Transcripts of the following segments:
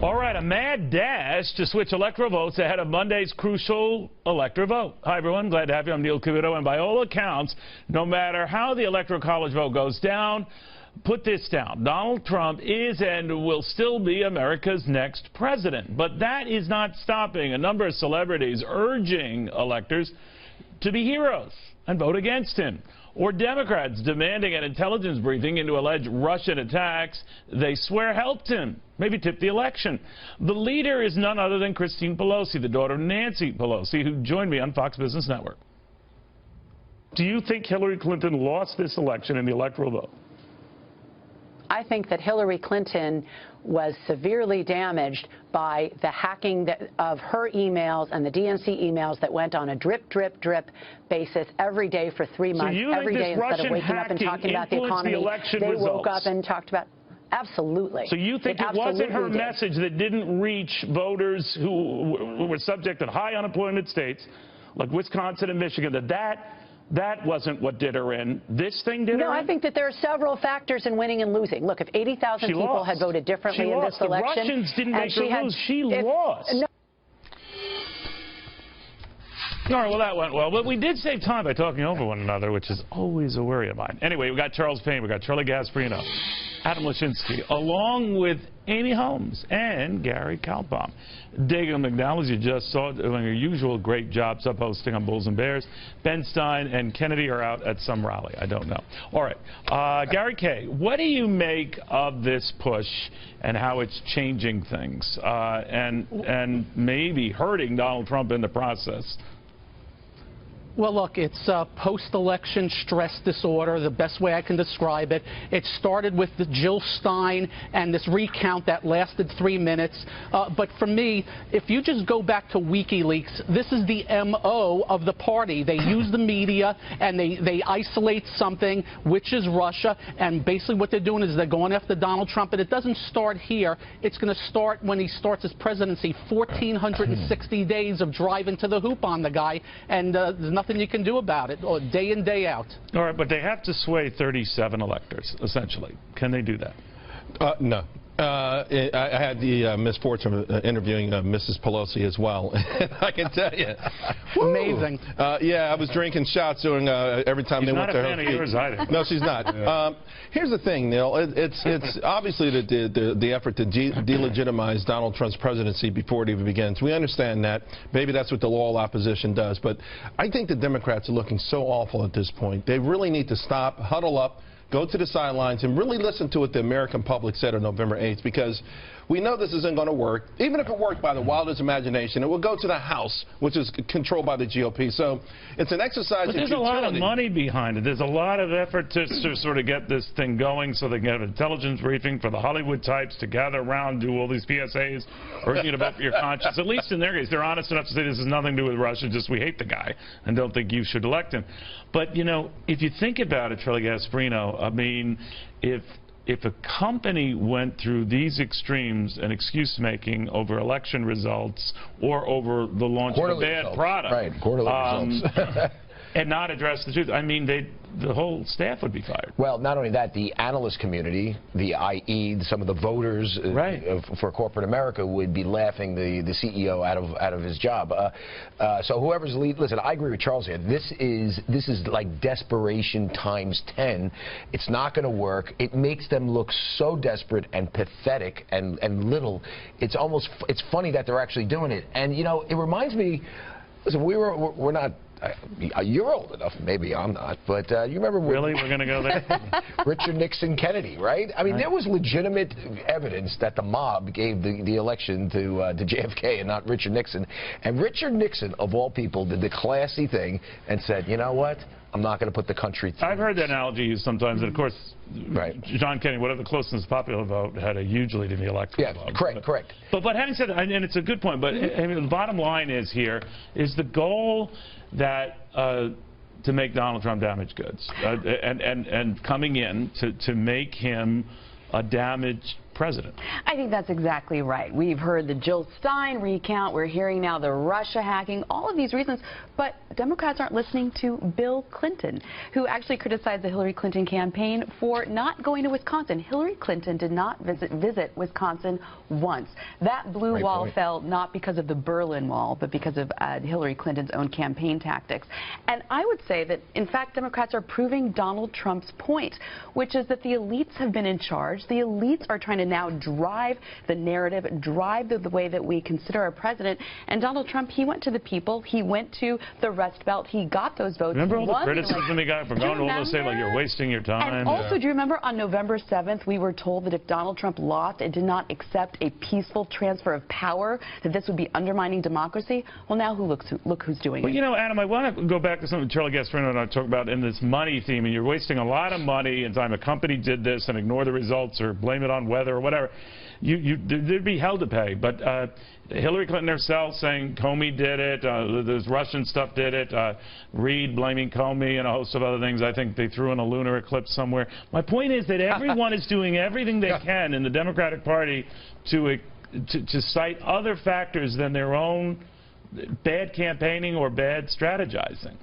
All right, a mad dash to switch electoral votes ahead of Monday's crucial electoral vote. Hi, everyone. Glad to have you. I'm Neil Cavuto, and by all accounts, no matter how the Electoral College vote goes down, put this down. Donald Trump is and will still be America's next president. But that is not stopping a number of celebrities urging electors to be heroes and vote against him, or Democrats demanding an intelligence briefing into alleged Russian attacks they swear helped him, maybe tip the election. The leader is none other than Christine Pelosi, the daughter of Nancy Pelosi, who joined me on Fox Business Network. Do you think Hillary Clinton lost this election in the electoral vote? I think that Hillary Clinton was severely damaged by the hacking of her emails and the DNC emails that went on a drip, drip, drip basis every day for 3 months. So every day, instead of waking up and talking about the economy, they woke up and talked about. Absolutely. So you think it wasn't her message that didn't reach voters who were subject to high unemployment states like Wisconsin and Michigan, that wasn't what did her in? This thing did her in? No, I think that there are several factors in winning and losing. Look, if 80,000 people had voted differently in this election, the Russians didn't make her lose. She lost. No. All right, well, that went well. But we did save time by talking over one another, which is always a worry of mine. Anyway, we got Charles Payne, we got Charlie Gasparino, Adam Lashinsky, along with Amy Holmes and Gary Kaltbaum. Dagan McDowell, as you just saw, doing her usual great job sub-hosting on Bulls and Bears. Ben Stein and Kennedy are out at some rally. I don't know. All right. Gary K., what do you make of this push and how it's changing things and maybe hurting Donald Trump in the process? Well, look, it's post-election stress disorder, the best way I can describe it. It started with the Jill Stein and this recount that lasted 3 minutes. But for me, if you just go back to WikiLeaks, this is the M.O. of the party. They use the media and they isolate something, which is Russia. And basically what they're doing is they're going after Donald Trump. And it doesn't start here. It's going to start when he starts his presidency. 1,460 days of driving to the hoop on the guy. And there's nothing you can do about it, or day in, day out. All right, but they have to sway 37 electors, essentially. Can they do that? No. I had the misfortune of interviewing Mrs. Pelosi as well. I can tell you. Amazing. Yeah, I was drinking shots during every time they went to her. She's not a fan of yours either. No, she's not. Yeah. Here's the thing, Neil. It's obviously the effort to delegitimize Donald Trump's presidency before it even begins. We understand that. Maybe that's what the loyal opposition does. But I think the Democrats are looking so awful at this point. They really need to stop, huddle up, go to the sidelines, and really listen to what the American public said on November 8th, because we know this isn't going to work. Even if it worked by the wildest imagination, it will go to the House, which is controlled by the GOP. So it's an exercise in futility. But there's a lot of money behind it. There's a lot of effort to sort of get this thing going so they can have an intelligence briefing for the Hollywood types to gather around, do all these PSAs, urging you to vote for your conscience. At least in their case, they're honest enough to say this has nothing to do with Russia, just we hate the guy and don't think you should elect him. But, you know, if you think about it, Charlie Gasparino, I mean, if a company went through these extremes and excuse-making over election results or over the launch of a bad product, right, quarterly results, and not address the truth, I mean, the whole staff would be fired. Well, not only that, the analyst community, i.e. some of the voters for corporate America would be laughing the CEO out of his job. So whoever's lead, listen, I agree with Charles here. This is like desperation times 10. It's not going to work. It makes them look so desperate and pathetic and little. It's funny that they're actually doing it. And you know, it reminds me. Listen, we're not. You're old enough, maybe I'm not, but you remember really we're going to go there? Richard Nixon, Kennedy, right? I mean, there was legitimate evidence that the mob gave the election to JFK and not Richard Nixon. And Richard Nixon, of all people, did the classy thing and said, you know what? I'm not going to put the country through. I've heard that analogy used sometimes, and of course, John Kennedy, whatever the closest popular vote, had a huge lead in the electoral vote. Correct. But having said that, and it's a good point, but I mean, the bottom line is here, is the goal that to make Donald Trump damaged goods and coming in to make him a damaged president. I think that's exactly right. We've heard the Jill Stein recount. We're hearing now the Russia hacking, all of these reasons. But Democrats aren't listening to Bill Clinton, who actually criticized the Hillary Clinton campaign for not going to Wisconsin. Hillary Clinton did not visit Wisconsin once. That blue wall fell not because of the Berlin Wall, but because of Hillary Clinton's own campaign tactics. And I would say that, in fact, Democrats are proving Donald Trump's point, which is that the elites have been in charge. The elites are trying to now drive the narrative, drive the way that we consider our president. And Donald Trump, he went to the people. He went to the Rust Belt. He got those votes. Remember all the criticism he got from going to almost say, like, you're wasting your time? And also, do you remember on November 7th, we were told that if Donald Trump lost and did not accept a peaceful transfer of power, that this would be undermining democracy? Well, now look who's doing it. Well, you know, Adam, I want to go back to something Charlie Gasparino and I talked about in this money theme, and you're wasting a lot of money and time a company did this and ignore the results or blame it on weather or whatever. There'd be hell to pay. But Hillary Clinton herself saying Comey did it, this Russian stuff did it, Reid blaming Comey and a host of other things. I think they threw in a lunar eclipse somewhere. My point is that everyone is doing everything they can in the Democratic Party to cite other factors than their own bad campaigning or bad strategizing.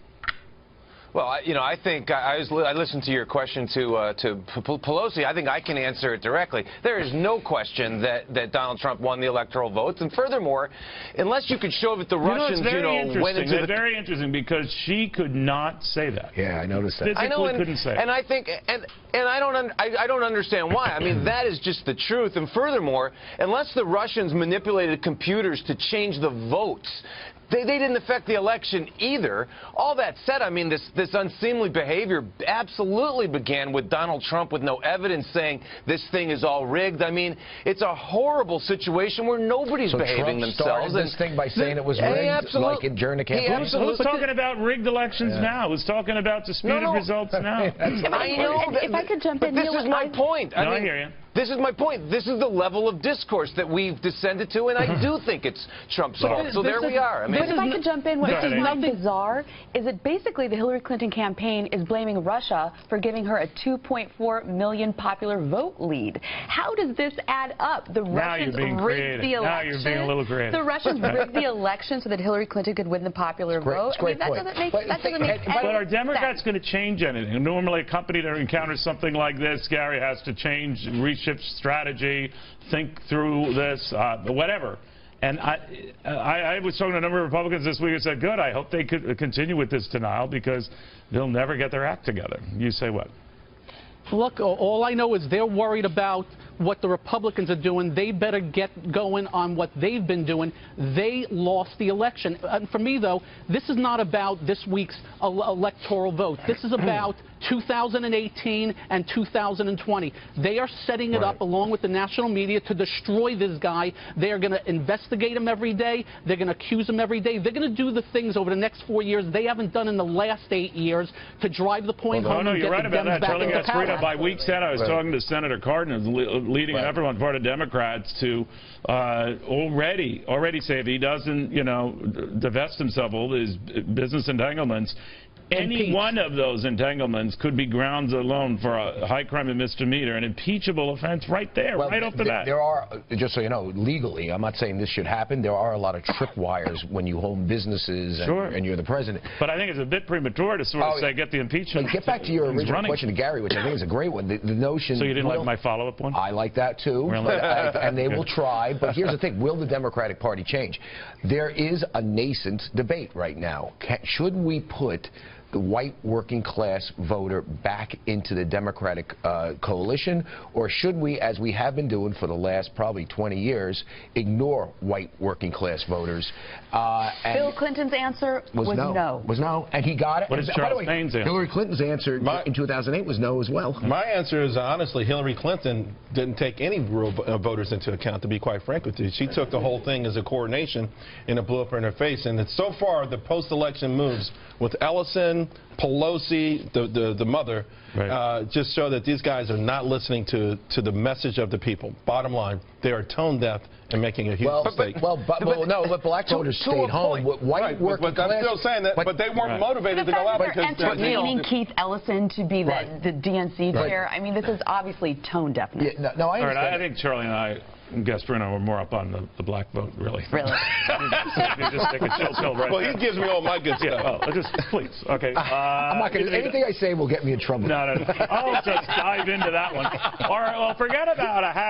Well, I think I listened to your question to Pelosi. I think I can answer it directly. There is no question that Donald Trump won the electoral votes, and furthermore, unless you could show that the Russians, went into the... very interesting because she could not say that. Yeah, I noticed that. Physically I know, couldn't say. And I think, and I don't understand why. I mean, that is just the truth. And furthermore, unless the Russians manipulated computers to change the votes, they didn't affect the election either. All that said, I mean, this unseemly behavior absolutely began with Donald Trump with no evidence saying this thing is all rigged. I mean, it's a horrible situation where nobody's behaving Trump themselves. Started this thing by saying it was rigged, like during the campaign. Who's talking about rigged elections now? Who's talking about disputed results now? I know. If I could jump in, this is my point. I hear you. This is my point. This is the level of discourse that we've descended to, and I do think it's Trump's fault. So there we are. I mean, but if I could jump in, what is nothing bizarre is that basically the Hillary Clinton campaign is blaming Russia for giving her a 2.4 million popular vote lead. How does this add up? The Russians rigged the election. Now you're being a little creative. The Russians rigged the election so that Hillary Clinton could win the popular vote. I mean, that doesn't make any sense. But are Democrats going to change anything? Normally, a company that encounters something like this, Gary, has to change, reshift strategy, think through this, whatever. And I was talking to a number of Republicans this week and said, good, I hope they could continue with this denial because they'll never get their act together. You say what? Look, all I know is they're worried about what the Republicans are doing. They better get going on what they've been doing. They lost the election. And for me, though, this is not about this week's electoral vote. This is about 2018 and 2020. They are setting it up along with the national media to destroy this guy. They are going to investigate him every day. They're going to accuse him every day. They're going to do the things over the next 4 years they haven't done in the last 8 years to drive the point home and get the Dems back into power. By week 10, I was talking to Senator Cardin, leading an effort on the part of Democrats to already say if he doesn't, divest himself of all his business entanglements, any one of those entanglements could be grounds alone for a high crime and misdemeanor, an impeachable offense right there, right off the bat. There are, just so you know, legally, I'm not saying this should happen, there are a lot of tripwires when you own businesses and you're the president. But I think it's a bit premature to sort of say get the impeachment. But get back to your original question to Gary, which I think is a great one. The notion. So you didn't like my follow-up one? I like that too. Really? And they will try. But here's the thing: will the Democratic Party change? There is a nascent debate right now. Should we put the white working class voter back into the Democratic coalition, or should we, as we have been doing for the last probably 20 years, ignore white working class voters? Bill Clinton's answer was no. Was no, and he got it. What is Charles Payne's answer? Hillary Clinton's answer in 2008 was no as well. My answer is, honestly, Hillary Clinton didn't take any rural voters into account, to be quite frank with you. She took the whole thing as a coordination, and it blew up in her face. And it's so far, the post-election moves with Ellison, Pelosi, the mother, just show that these guys are not listening to the message of the people. Bottom line, they are tone deaf and making a huge mistake. But black voters stayed home. White working class. I'm still saying that, but they weren't motivated to go out because entertaining Keith Ellison to be the DNC chair. I mean, this is obviously tone deafness. Yeah, no, I understand. All right, I think Charlie and I, Gasparino, were more up on the black vote, really. Really? Just take a chill right well, there. he gives me all my good stuff. Yeah, well, just please. Okay. I'm not going to. Anything I say will get me in trouble. No. I'll just dive into that one. Or, well, forget about a hack.